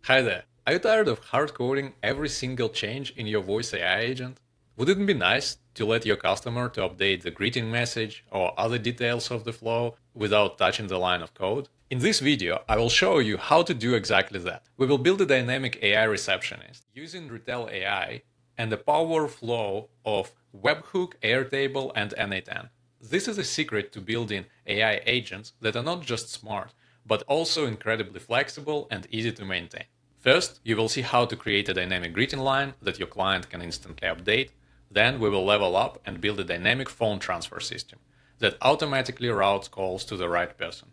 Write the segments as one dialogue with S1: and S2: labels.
S1: Hi there. Are you tired of hard coding every single change in your voice AI agent? Would it be nice to let your customer to update the greeting message or other details of the flow without touching the line of code? In this video, I will show you how to do exactly that. We will build a dynamic AI receptionist using Retell AI and the power flow of webhook, Airtable, and N8N. This is a secret to building AI agents that are not just smart, but also incredibly flexible and easy to maintain. First, you will see how to create a dynamic greeting line that your client can instantly update. Then we will level up and build a dynamic phone transfer system that automatically routes calls to the right person.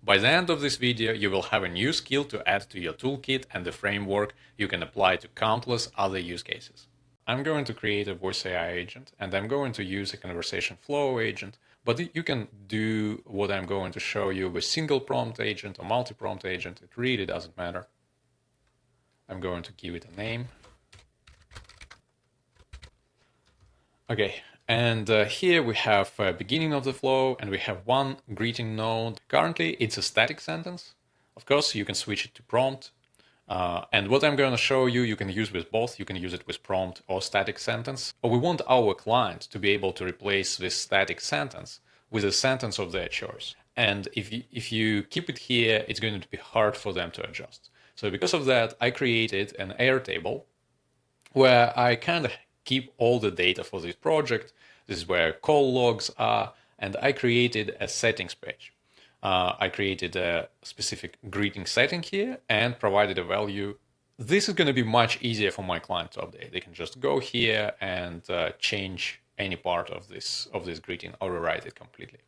S1: By the end of this video, you will have a new skill to add to your toolkit and a framework you can apply to countless other use cases. I'm going to create a voice AI agent and I'm going to use a conversation flow agent, but you can do what I'm going to show you with single prompt agent or multi-prompt agent. It really doesn't matter. I'm going to give it a name. Okay, and here we have beginning of the flow and we have one greeting node. Currently, it's a static sentence. Of course, you can switch it to prompt. And what I'm going to show you, you can use with both. You can use it with prompt or static sentence. But we want our client to be able to replace this static sentence with a sentence of their choice. And if you keep it here, it's going to be hard for them to adjust. So because of that, I created an Airtable where I kind of keep all the data for this project. This is where call logs are, and I created a settings page. I created a specific greeting setting here and provided a value. This is going to be much easier for my client to update. They can just go here and change any part of this greeting or rewrite it completely.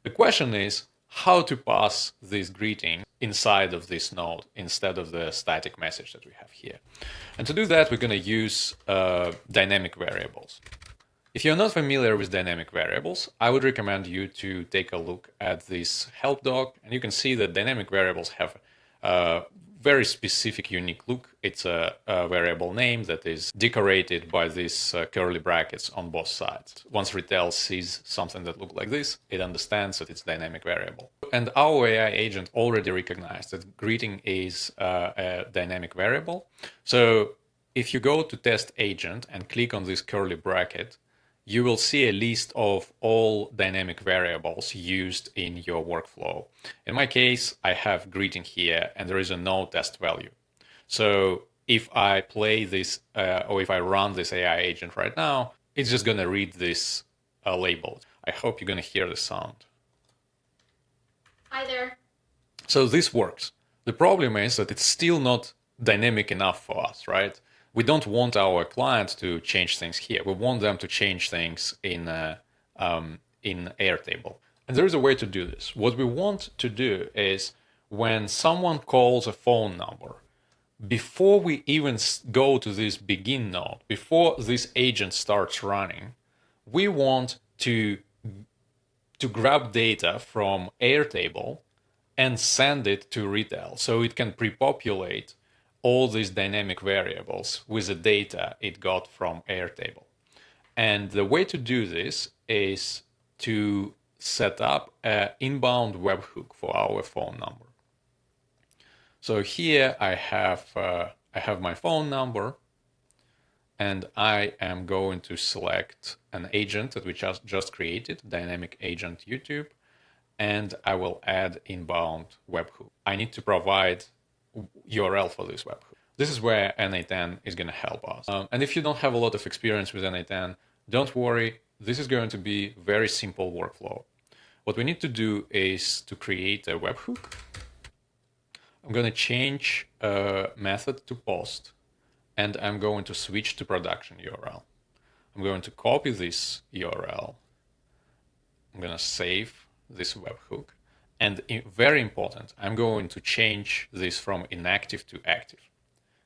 S1: The question is how to pass this greeting inside of this node instead of the static message that we have here. And to do that, we're going to use dynamic variables. If you're not familiar with dynamic variables, I would recommend you to take a look at this help doc, and you can see that dynamic variables have a very specific, unique look. It's a variable name that is decorated by these curly brackets on both sides. Once Retell sees something that looks like this, it understands that it's dynamic variable. And our AI agent already recognized that greeting is a dynamic variable. So if you go to test agent and click on this curly bracket, you will see a list of all dynamic variables used in your workflow. In my case, I have greeting here and there is a no test value. So if I play this or if I run this AI agent right now, it's just going to read this label. I hope you're going to hear the sound.
S2: Hi there.
S1: So this works. The problem is that it's still not dynamic enough for us, right? We don't want our client to change things here. We want them to change things in Airtable. And there is a way to do this. What we want to do is when someone calls a phone number, before we even go to this begin node, before this agent starts running, we want to grab data from Airtable and send it to Retell so it can pre-populate all these dynamic variables with the data it got from Airtable. And the way to do this is to set up an inbound webhook for our phone number. So here I have my phone number, and I am going to select an agent that we just created, dynamic agent YouTube, and I will add inbound webhook. I need to provide URL for this webhook. This is where N8N is going to help us. And if you don't have a lot of experience with N8N, don't worry. This is going to be very simple workflow. What we need to do is to create a webhook. I'm going to change method to post, and I'm going to switch to production URL. I'm going to copy this URL. I'm going to save this webhook. And very important, I'm going to change this from inactive to active.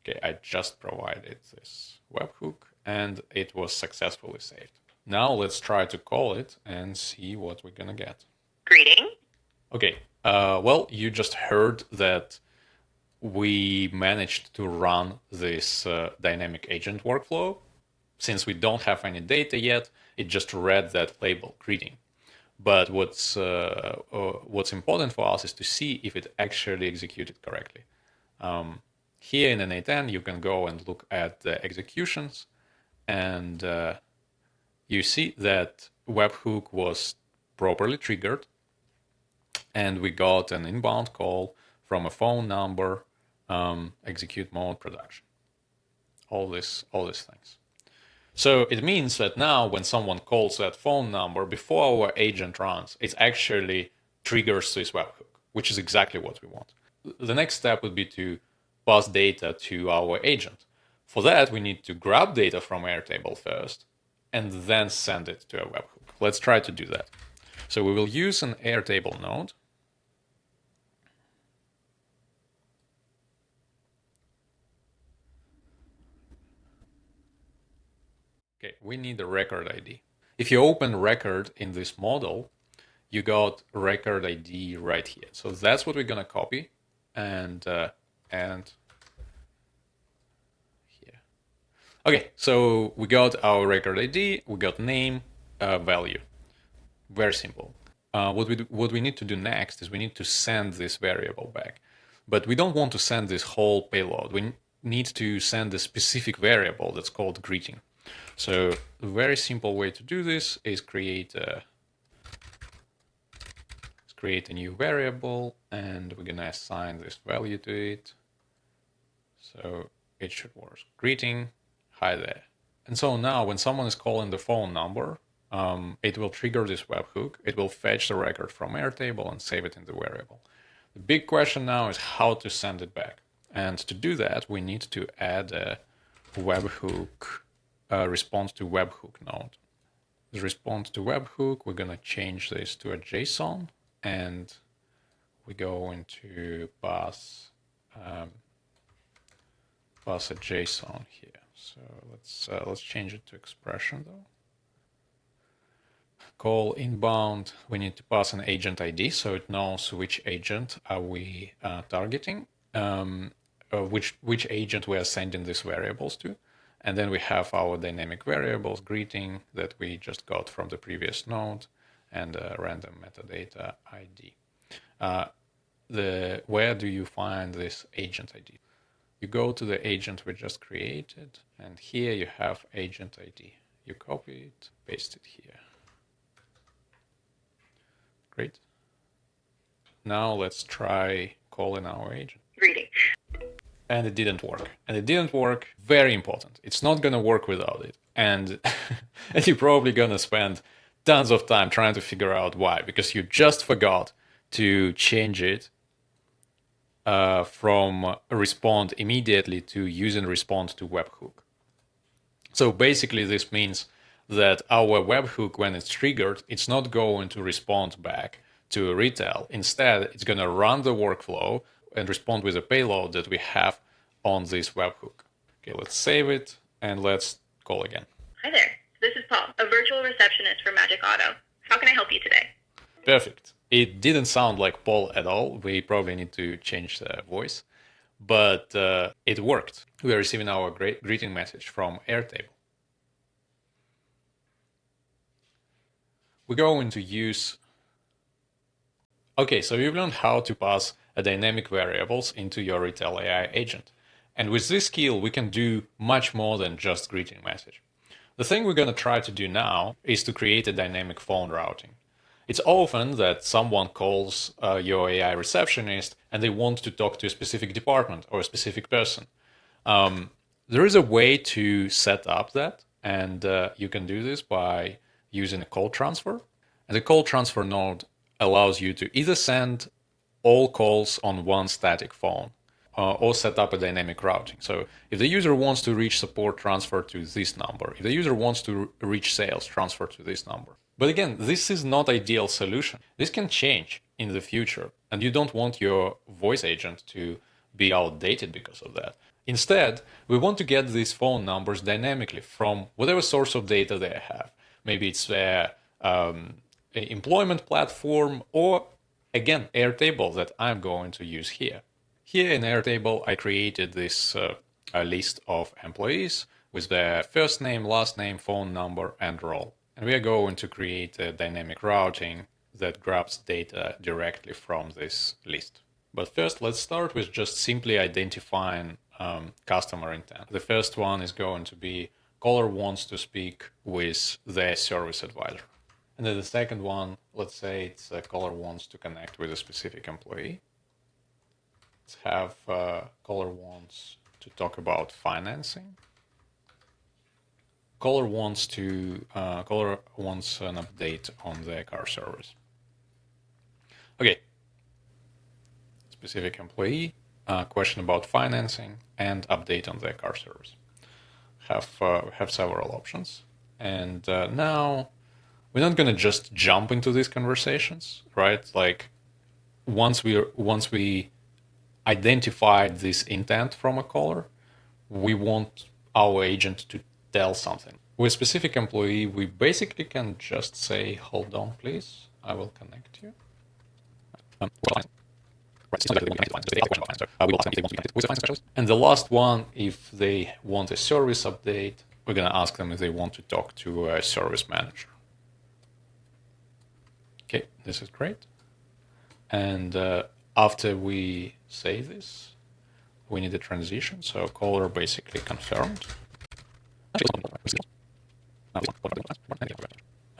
S1: Okay, I just provided this webhook and it was successfully saved. Now let's try to call it and see what we're gonna get.
S2: Greeting.
S1: Okay, well, you just heard that we managed to run this dynamic agent workflow. Since we don't have any data yet, it just read that label, greeting. But what's important for us is to see if it actually executed correctly. Here in n8n, you can go and look at the executions, and you see that webhook was properly triggered, and we got an inbound call from a phone number, execute mode production. All these things. So it means that now when someone calls that phone number before our agent runs, it actually triggers this webhook, which is exactly what we want. The next step would be to pass data to our agent. For that, we need to grab data from Airtable first and then send it to a webhook. Let's try to do that. So we will use an Airtable node. Okay, we need a record ID. If you open record in this model, you got record ID right here. So that's what we're gonna copy and here. Okay, so we got our record ID, we got name, value. Very simple. What we need to do next is we need to send this variable back. But we don't want to send this whole payload. We need to send a specific variable that's called greeting. So a very simple way to do this is create a new variable, and we're gonna assign this value to it. So it should work. Greeting, hi there. And so now when someone is calling the phone number, it will trigger this webhook. It will fetch the record from Airtable and save it in the variable. The big question now is how to send it back. And to do that, we need to add a webhook response to webhook node. The response to webhook, we're going to change this to a JSON, and we go into pass a JSON here. So let's change it to expression though. Call inbound. We need to pass an agent ID so it knows which agent are we targeting, which agent we are sending these variables to. And then we have our dynamic variables, greeting, that we just got from the previous node, and random metadata ID. Where do you find this agent ID? You go to the agent we just created, and here you have agent ID. You copy it, paste it here. Great. Now let's try calling our agent.
S2: Greeting.
S1: And it didn't work. And it didn't work. Very important. It's not going to work without it. And, and you're probably going to spend tons of time trying to figure out why, because you just forgot to change it from respond immediately to using respond to webhook. So basically this means that our webhook, when it's triggered, it's not going to respond back to Retell. Instead, it's going to run the workflow and respond with a payload that we have on this webhook. Okay, let's save it and let's call again.
S2: Hi there. This is Paul, a virtual receptionist for Magic Auto. How can I help you today?
S1: Perfect. It didn't sound like Paul at all. We probably need to change the voice, but it worked. We are receiving our greeting message from Airtable. We're going to use... Okay, so you've learned how to pass a dynamic variables into your Retell AI agent. And with this skill, we can do much more than just greeting message. The thing we're going to try to do now is to create a dynamic phone routing. It's often that someone calls your AI receptionist and they want to talk to a specific department or a specific person. There is a way to set up that, and you can do this by using a call transfer. And the call transfer node allows you to either send all calls on one static phone or set up a dynamic routing. So if the user wants to reach support, transfer to this number. If the user wants to reach sales, transfer to this number. But again, this is not ideal solution. This can change in the future, and you don't want your voice agent to be outdated because of that. Instead, we want to get these phone numbers dynamically from whatever source of data they have. Maybe it's their employment platform, or again, Airtable that I'm going to use here. Here in Airtable, I created this a list of employees with their first name, last name, phone number, and role. And we are going to create a dynamic routing that grabs data directly from this list. But first, let's start with just simply identifying customer intent. The first one is going to be caller wants to speak with their service advisor. And then the second one, let's say it's a caller wants to connect with a specific employee. Let's have caller wants to talk about financing. Caller wants an update on their car service. Okay. Specific employee, question about financing, and update on their car service. Have several options, and now we're not gonna just jump into these conversations, right? Like once we identified this intent from a caller, we want our agent to tell something. With specific employee, we basically can just say, "Hold on, please, I will connect you." And the last one, if they want a service update, we're going to ask them if they want to talk to a service manager. Okay, this is great. And after we say this, we need a transition. So caller basically confirmed.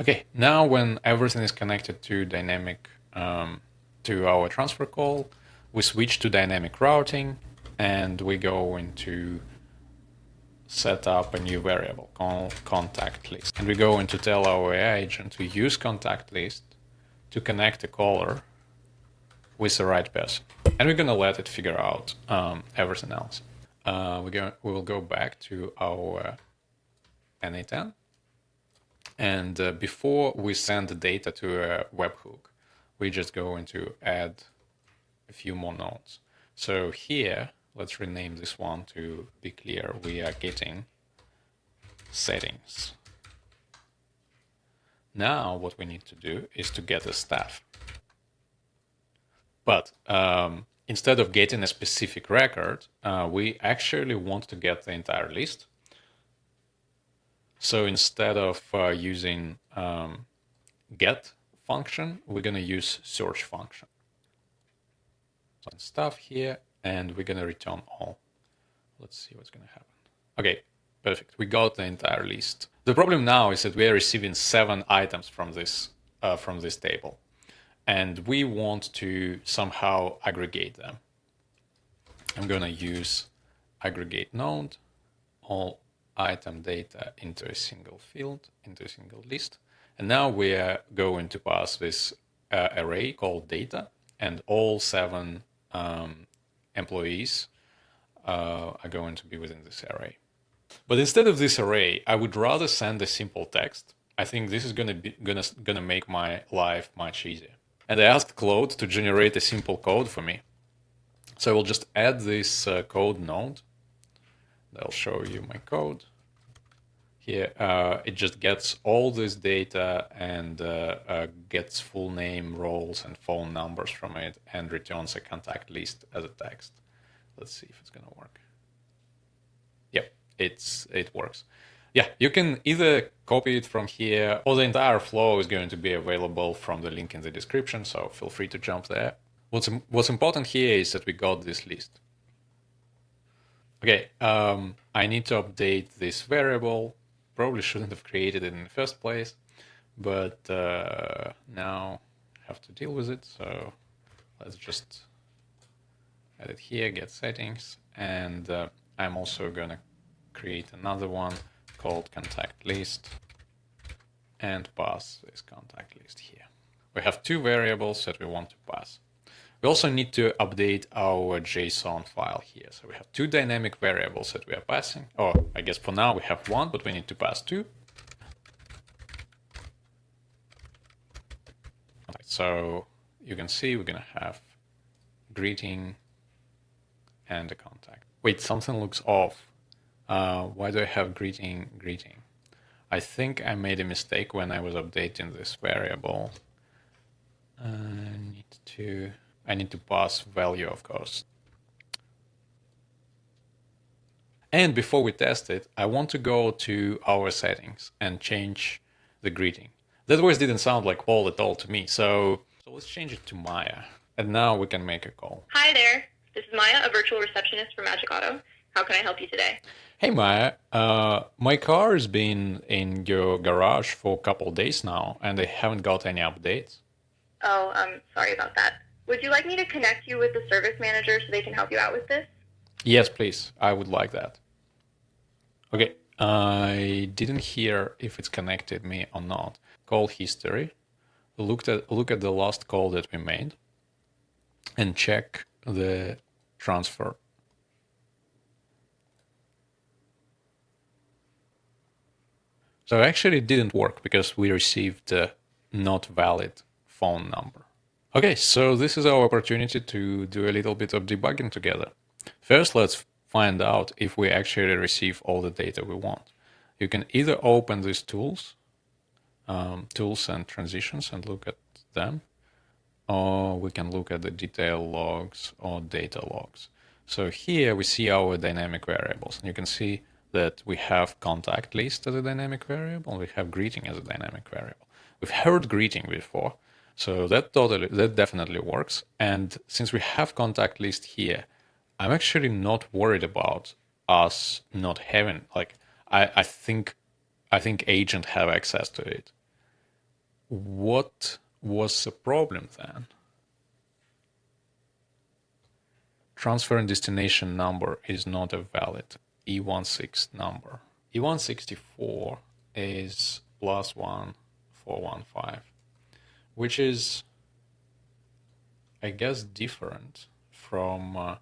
S1: Okay, now when everything is connected to dynamic, to our transfer call, we switch to dynamic routing and we go into set up a new variable called contact list. And we go into tell our AI agent to use contact list to connect the caller with the right person. And we're gonna let it figure out everything else. We will go back to our NA10. And before we send the data to a webhook, we just go into add a few more nodes. So here, let's rename this one to be clear. We are getting settings. Now what we need to do is to get a staff. But instead of getting a specific record, we actually want to get the entire list. So instead of using get function, we're going to use search function. So stuff here, and we're going to return all. Let's see what's going to happen. Okay, perfect. We got the entire list. The problem now is that we are receiving 7 items from this table, and we want to somehow aggregate them. I'm going to use aggregate node, all item data into a single field, into a single list. And now we are going to pass this array called data, and all 7 employees are going to be within this array. But instead of this array, I would rather send a simple text. I think this is gonna make my life much easier. And I asked Claude to generate a simple code for me. So I will just add this code node. I'll show you my code. Here, it just gets all this data and gets full name, roles, and phone numbers from it, and returns a contact list as a text. Let's see if it's gonna work. Yep, it works. Yeah, you can either copy it from here, or the entire flow is going to be available from the link in the description, so feel free to jump there. What's important here is that we got this list. Okay, I need to update this variable. Probably shouldn't have created it in the first place, but now I have to deal with it. So let's just add it here, get settings, and I'm also gonna create another one called contact list and pass this contact list here. We have 2 variables that we want to pass. We also need to update our JSON file here. So we have 2 dynamic variables that we are passing. Or I guess for now we have 1, but we need to pass 2. So you can see we're going to have greeting and a contact. Wait, something looks off. Why do I have greeting? I think I made a mistake when I was updating this variable. I need to pass value, of course. And before we test it, I want to go to our settings and change the greeting. That voice didn't sound like Paul at all to me, so let's change it to Maya. And now we can make a call.
S2: Hi there. This is Maya, a virtual receptionist for Magic Auto. How can I help you today?
S1: Hey Maya, my car has been in your garage for a couple of days now, and I haven't got any updates.
S2: Oh, I'm sorry about that. Would you like me to connect you with the service manager so they can help you out with this?
S1: Yes, please. I would like that. Okay, I didn't hear if it's connected me or not. Call history. Look at the last call that we made, and check the transfer. So actually, it didn't work because we received a not valid phone number. Okay, so this is our opportunity to do a little bit of debugging together. First, let's find out if we actually receive all the data we want. You can either open these tools, tools and transitions, and look at them, or we can look at the detail logs or data logs. So here we see our dynamic variables, and you can see that we have contact list as a dynamic variable, and we have greeting as a dynamic variable. We've heard greeting before, so that definitely works. And since we have contact list here, I'm actually not worried about us not having, like, I think agent have access to it. What was the problem then? Transfer and destination number is not a valid E16 number. E164 is +1415, which is, I guess, different from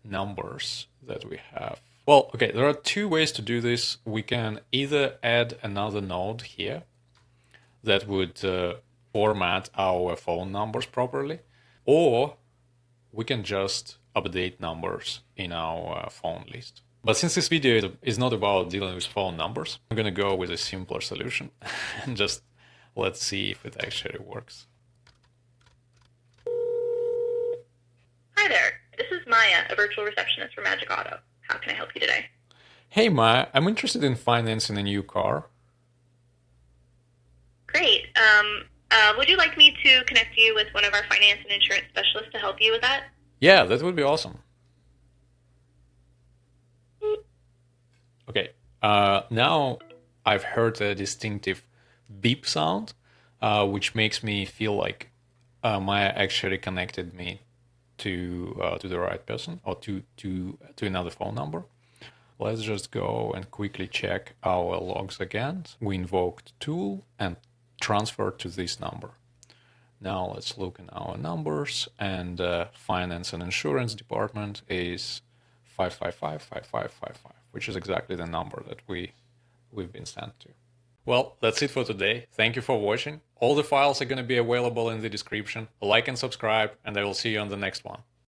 S1: numbers that we have. Well, okay, there are two ways to do this. We can either add another node here that would format our phone numbers properly, or we can just update numbers in our phone list. But since this video is not about dealing with phone numbers, I'm going to go with a simpler solution and just let's see if it actually works.
S2: Hi there. This is Maya, a virtual receptionist for Magic Auto. How can I help you today?
S1: Hey Maya, I'm interested in financing a new car.
S2: Great. Would you like me to connect you with one of our finance and insurance specialists to help you with that?
S1: Yeah, that would be awesome. Okay, now I've heard a distinctive beep sound, which makes me feel like Maya actually connected me to the right person or to another phone number. Let's just go and quickly check our logs again. We invoked tool and transferred to this number. Now let's look in our numbers, and finance and insurance department is 5555555, which is exactly the number that we've been sent to. Well, that's it for today. Thank you for watching. All the files are going to be available in the description. Like and subscribe, and I will see you on the next one.